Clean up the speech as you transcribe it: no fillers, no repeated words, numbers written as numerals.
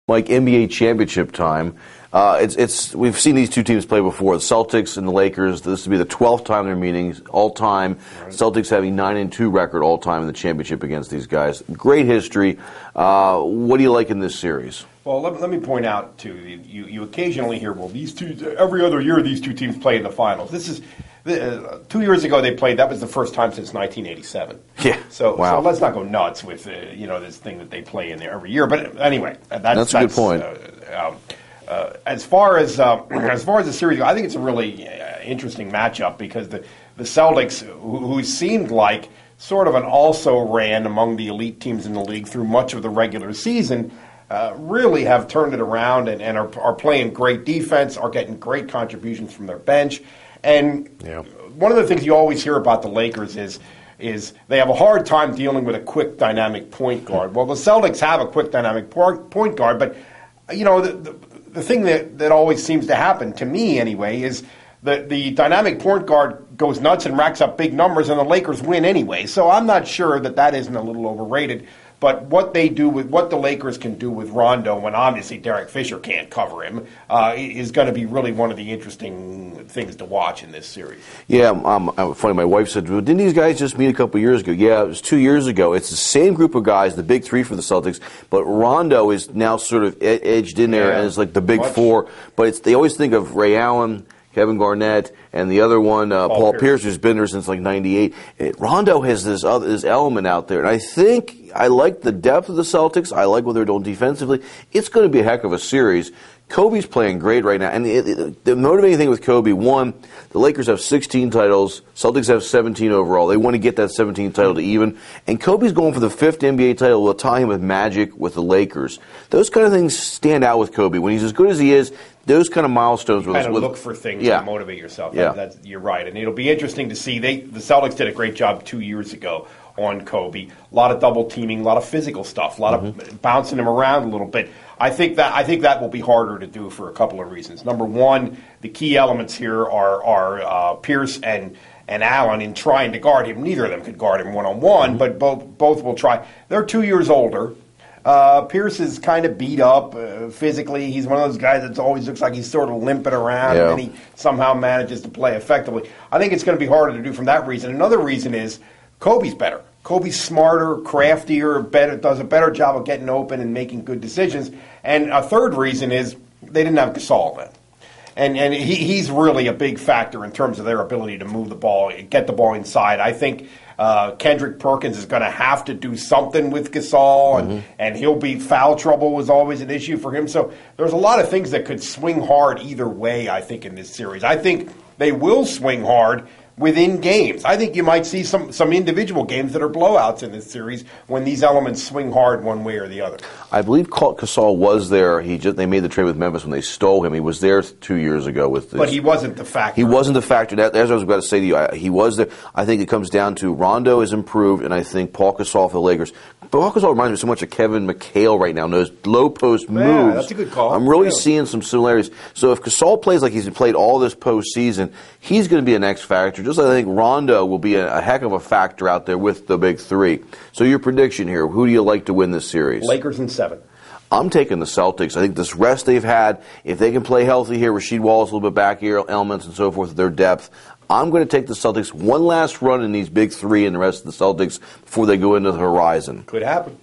Mike, NBA championship time. We've seen these two teams play before, the Celtics and the Lakers. This will be the 12th time they're meeting, all time. Right. Celtics having 9-2 record all time in the championship against these guys. Great history. What do you like in this series? Well, let me point out too. You occasionally hear, well, these two every other year these two teams play in the finals. This is 2 years ago they played. That was the first time since 1987. Yeah. So wow. So let's not go nuts with this thing that they play in there every year. But anyway, that's a good point. As far as the series goes, I think it's a really interesting matchup because the Celtics, who seemed like sort of an also-ran among the elite teams in the league through much of the regular season, really have turned it around and are playing great defense, are getting great contributions from their bench. And one of the things you always hear about the Lakers is they have a hard time dealing with a quick, dynamic point guard. Well, the Celtics have a quick, dynamic point guard, but the thing that always seems to happen, to me anyway, is that the dynamic point guard goes nuts and racks up big numbers, and the Lakers win anyway. So I'm not sure that isn't a little overrated. But what the Lakers can do with Rondo, when obviously Derek Fisher can't cover him, is going to be really one of the interesting things to watch in this series. Yeah, funny. My wife said, well, "Didn't these guys just meet a couple years ago?" Yeah, it was 2 years ago. It's the same group of guys, the big three for the Celtics, but Rondo is now sort of edged in there and is like the big four. But they always think of Ray Allen, Kevin Garnett, and the other one, Paul Pierce, who's been there since like '98. Rondo has this element out there, and I think I like the depth of the Celtics. I like what they're doing defensively. It's going to be a heck of a series. Kobe's playing great right now, and the motivating thing with Kobe, one, the Lakers have 16 titles, Celtics have 17 overall. They want to get that 17th title to even, and Kobe's going for the 5th NBA title. Will tie him with Magic with the Lakers. Those kind of things stand out with Kobe. When he's as good as he is, those kind of milestones. You kind of look for things to motivate yourself. Yeah. You're right, and it'll be interesting to see. The Celtics did a great job 2 years ago on Kobe. A lot of double teaming, a lot of physical stuff, a lot of bouncing him around a little bit. I think that will be harder to do for a couple of reasons. Number one, the key elements here are Pierce and Allen in trying to guard him. Neither of them could guard him one-on-one, but both will try. They're 2 years older. Pierce is kind of beat up physically. He's one of those guys that always looks like he's sort of limping around, and then he somehow manages to play effectively. I think it's going to be harder to do from that reason. Another reason is Kobe's better. Kobe's smarter, craftier, does a better job of getting open and making good decisions. And a third reason is they didn't have Gasol then. And he's really a big factor in terms of their ability to move the ball, get the ball inside. I think Kendrick Perkins is going to have to do something with Gasol, and he'll be foul trouble was always an issue for him. So there's a lot of things that could swing hard either way, I think, in this series. I think they will swing hard within games. I think you might see some individual games that are blowouts in this series when these elements swing hard one way or the other. I believe Gasol was there. They made the trade with Memphis when they stole him. He was there 2 years ago with this. But he wasn't the factor. He wasn't the factor. As I was about to say to you, he was there. I think it comes down to Rondo is improved, and I think Paul Gasol for the Lakers. Paul Gasol reminds me so much of Kevin McHale right now. Those low post moves. Yeah, that's a good call. I'm really seeing some similarities. So if Gasol plays like he's played all this postseason, he's going to be an X factor. Just like I think Rondo will be a heck of a factor out there with the big three. So your prediction here, who do you like to win this series? Lakers in 7. I'm taking the Celtics. I think this rest they've had, if they can play healthy here, Rasheed Wallace a little bit back here, elements and so forth, their depth, I'm going to take the Celtics one last run in these big three and the rest of the Celtics before they go into the horizon. Could happen.